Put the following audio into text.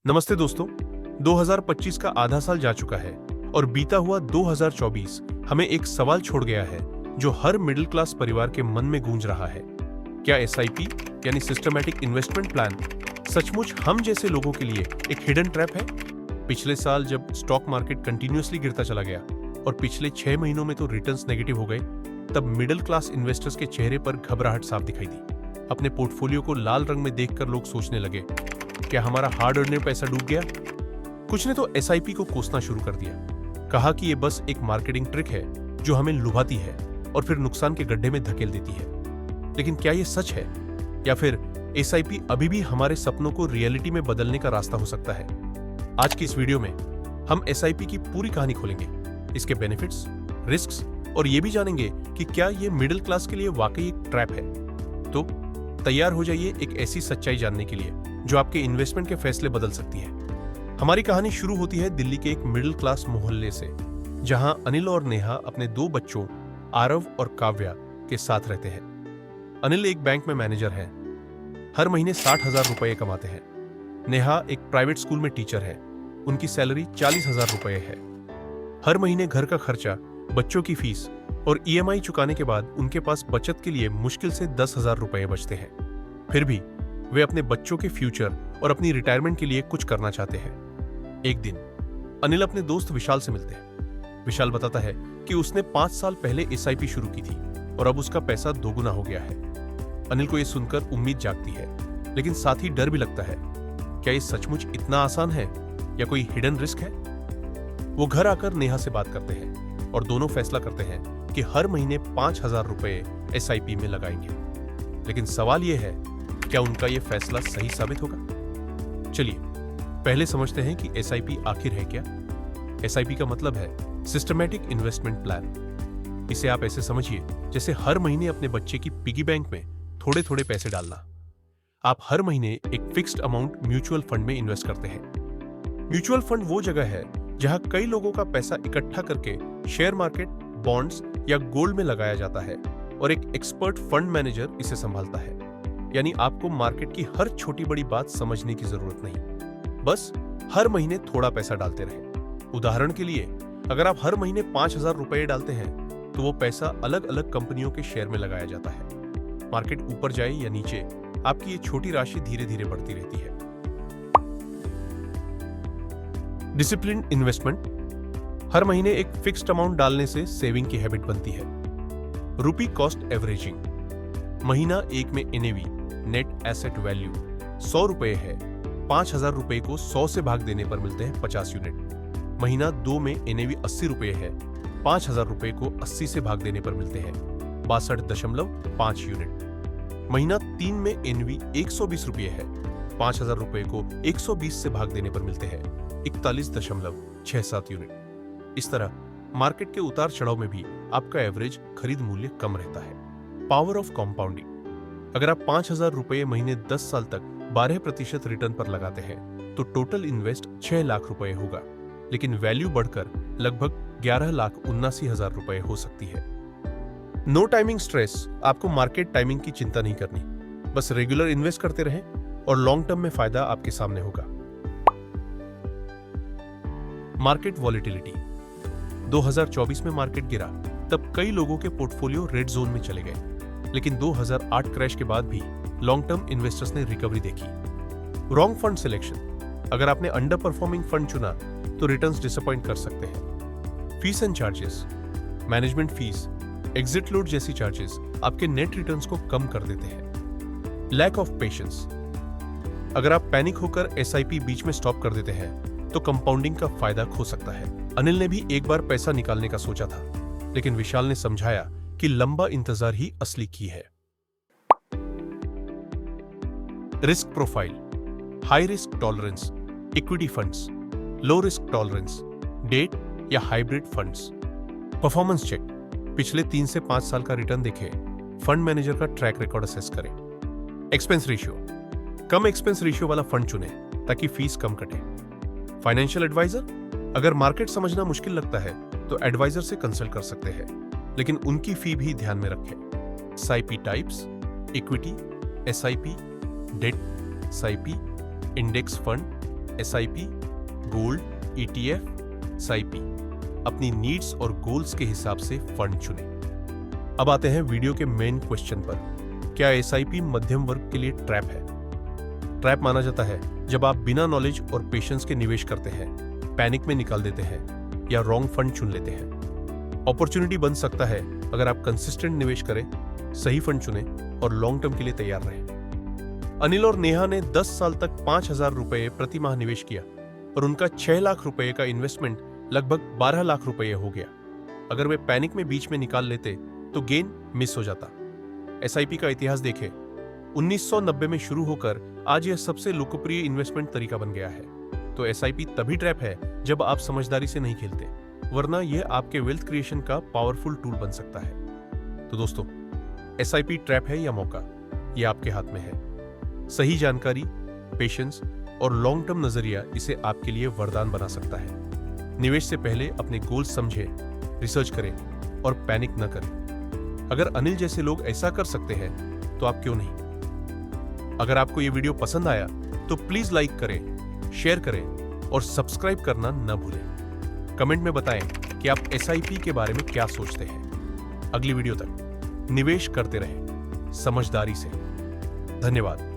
नमस्ते दोस्तों। 2025 का आधा साल जा चुका है और बीता हुआ 2024 हमें एक सवाल छोड़ गया है जो हर मिडिल क्लास परिवार के मन में गूंज रहा है। क्या एसआईपी यानी सिस्टमैटिक इन्वेस्टमेंट प्लान सचमुच हम जैसे लोगों के लिए एक हिडन ट्रैप है? पिछले साल जब स्टॉक मार्केट कंटिन्यूअसली गिरता चला गया और पिछले 6 महीनों में तो रिटर्न्स नेगेटिव हो गए, तब मिडिल क्लास इन्वेस्टर्स के चेहरे पर घबराहट साफ दिखाई दी। अपने पोर्टफोलियो को लाल रंग में देखकर लोग सोचने लगे, क्या हमारा हार्ड अर्नड पैसा डूब गया? कुछ ने तो एसआईपी को कोसना शुरू कर दिया। कहा कि ये बस एक मार्केटिंग ट्रिक है जो हमें लुभाती है और फिर नुकसान के गड्ढे में धकेल देती है। लेकिन क्या ये सच है, या फिर एसआईपी अभी भी हमारे सपनों को रियलिटी में बदलने का रास्ता हो सकता है? आज की इस वीडियो में हम एसआईपी की पूरी कहानी खोलेंगे, इसके बेनिफिट्स, रिस्क्स और ये भी जानेंगे कि क्या ये मिडिल क्लास के लिए वाकई एक ट्रैप है। तो तैयार हो जाइए एक ऐसी सच्चाई जानने के लिए जो आपके इन्वेस्टमेंट के फैसले बदल सकती है। हमारी कहानी शुरू होती है दिल्ली के एक मिडिल क्लास मोहल्ले से, जहां अनिल और नेहा अपने 2 बच्चों आरव और काव्या के साथ रहते हैं। अनिल एक बैंक में मैनेजर है, हर महीने 60,000 रुपए कमाते हैं। नेहा एक प्राइवेट स्कूल में टीचर है, उनकी सैलरी 40,000 रुपए है। हर महीने घर का खर्चा, बच्चों की फीस और ईएमआई चुकाने के बाद उनके पास बचत के लिए मुश्किल से 10,000 रुपए बचते हैं। फिर भी वे अपने बच्चों के फ्यूचर और अपनी रिटायरमेंट के लिए कुछ करना चाहते हैं। एक दिन अनिल अपने दोस्त विशाल से मिलते हैं। विशाल बताता है कि उसने 5 साल पहले एसआईपी शुरू की थी और अब उसका पैसा दोगुना हो गया है। अनिल को यह सुनकर उम्मीद जागती है, लेकिन साथ ही डर भी लगता है। क्या ये सचमुच इतना आसान है या कोई हिडन रिस्क है? वो घर आकर नेहा से बात करते हैं और दोनों फैसला करते हैं कि हर महीने 5,000 रुपए एसआईपी में लगाएंगे। लेकिन सवाल यह है, क्या उनका यह फैसला सही साबित होगा? चलिए पहले समझते हैं कि एसआईपी आखिर है क्या। एसआईपी का मतलब है सिस्टमैटिक इन्वेस्टमेंट प्लान। इसे आप ऐसे समझिए जैसे हर महीने अपने बच्चे की पिगी बैंक में थोड़े थोड़े पैसे डालना। आप हर महीने एक फिक्स्ड अमाउंट म्यूचुअल फंड में इन्वेस्ट करते हैं। म्यूचुअल फंड वो जगह है जहां कई लोगों का पैसा इकट्ठा करके शेयर मार्केट, बॉन्ड्स या गोल्ड में लगाया जाता है और एक एक्सपर्ट फंड मैनेजर इसे संभालता है। यानी आपको मार्केट की हर छोटी बड़ी बात समझने की जरूरत नहीं, बस हर महीने थोड़ा पैसा डालते रहें। उदाहरण के लिए, अगर आप हर महीने 5,000 रुपए डालते हैं तो वो पैसा अलग अलग कंपनियों के शेयर में लगाया जाता है। मार्केट ऊपर जाए या नीचे, आपकी ये छोटी राशि धीरे धीरे बढ़ती रहती है। Disciplined investment. हर महीने एक फिक्स्ड अमाउंट डालने से सेविंग की हैबिट बनती है। रुपी कॉस्ट एवरेजिंग। महीना 1 में एनएवी नेट एसेट वैल्यू 100 रुपए है। 5,000 रुपए को 100 से भाग देने पर मिलते हैं 50 यूनिट। महीना 2 में एनएवी 80 रुपए है। 5,000 रुपए को 80 से भाग देने पर मिलते हैं 62.5 यूनिट। महीना 3 में एनएवी 120 रुपए है। 5,000 रुपए को 120 से भाग देने पर मिलते हैं 41.67 यूनिट। इस तरह मार्केट के उतार चढ़ाव में भी आपका एवरेज खरीद मूल्य कम रहता है। Power of compounding. अगर आप 5,000 रुपए महीने 10 साल तक 12% रिटर्न पर लगाते हैं तो टोटल इन्वेस्ट 6 लाख रुपए होगा, लेकिन वैल्यू बढ़कर लगभग 11,79,000 रुपए हो सकती है। No timing stress. आपको मार्केट टाइमिंग की चिंता नहीं करनी, बस रेगुलर इन्वेस्ट करते रहें और लॉन्ग टर्म में फायदा आपके सामने होगा। Market volatility. 2024 में मार्केट गिरा, तब कई लोगों के पोर्टफोलियो रेड जोन में चले गए, लेकिन 2008 क्रैश के बाद भी लॉन्ग टर्म इन्वेस्टर्स ने रिकवरी देखी। Wrong fund selection. अगर आपने अंडर परफॉर्मिंग फंड चुना तो रिटर्न्स डिसअपॉइंट कर सकते हैं। Fees and charges. Management fees, exit load जैसी चार्जेस आपके नेट रिटर्न्स को कम कर देते हैं। Lack of patience. अगर आप पैनिक होकर एसआईपी बीच में स्टॉप कर देते हैं तो कंपाउंडिंग का फायदा खो सकता है। अनिल ने भी एक बार पैसा निकालने का सोचा था, लेकिन विशाल ने समझाया कि लंबा इंतजार ही असली की है। Risk profile. High risk tolerance, equity funds, low risk tolerance, debt या हाइब्रिड फंड्स। Performance check. पिछले 3 से 5 साल का रिटर्न देखें। फंड मैनेजर का ट्रैक रिकॉर्ड असेस करें। Expense ratio. कम एक्सपेंस रेशियो वाला फंड चुनें ताकि फीस कम कटे। Financial adviser. अगर मार्केट समझना मुश्किल लगता है तो एडवाइजर से कंसल्ट कर सकते हैं, लेकिन उनकी फी भी ध्यान में रखें। SIP types, equity, SIP, debt, SIP, index fund, SIP, gold, ETF, SIP। अपनी नीड्स और गोल्स के हिसाब से फंड चुनें। अब आते हैं वीडियो के मेन क्वेश्चन पर। क्या SIP मध्यम वर्ग के लिए ट्रैप है? ट्रैप माना जाता है जब आप बिना नॉलेज और पेशेंस के निवेश करते हैं, पैनिक में निकाल देते हैं या रॉन्ग फंड चुन लेते हैं। अपॉर्चुनिटी बन सकता है अगर आप कंसिस्टेंट निवेश करें, सही फंड चुनें और लॉन्ग टर्म के लिए तैयार रहें। अनिल और नेहा ने 10 साल तक 5,000 रुपए प्रति माह निवेश किया और उनका 6 लाख रुपए का इन्वेस्टमेंट लगभग 12 लाख रुपए हो गया। अगर वे पैनिक में बीच में निकाल लेते तो गेन मिस हो जाता। SIP का इतिहास देखें। 1990 में शुरू होकर आज यह सबसे लोकप्रिय इन्वेस्टमेंट तरीका बन गया है। तो SIP तभी ट्रैप है जब आप समझदारी से नहीं खेलते, वरना यह आपके वेल्थ क्रिएशन का पावरफुल टूल बन सकता है। तो दोस्तों, SIP ट्रैप है या मौका, यह आपके हाथ में है। सही जानकारी, पेशेंस और लॉन्ग टर्म नजरिया इसे आपके लिए वरदान बना सकता है। निवेश से पहले अपने गोल्स समझें, रिसर्च करें और पैनिक न करें। अगर अनिल जैसे लोग ऐसा कर सकते हैं तो आप क्यों नहीं? अगर आपको यह वीडियो पसंद आया तो प्लीज लाइक करें, शेयर करें और सब्सक्राइब करना न भूलें। कमेंट में बताएं कि आप SIP के बारे में क्या सोचते हैं। अगली वीडियो तक निवेश करते रहें समझदारी से। धन्यवाद।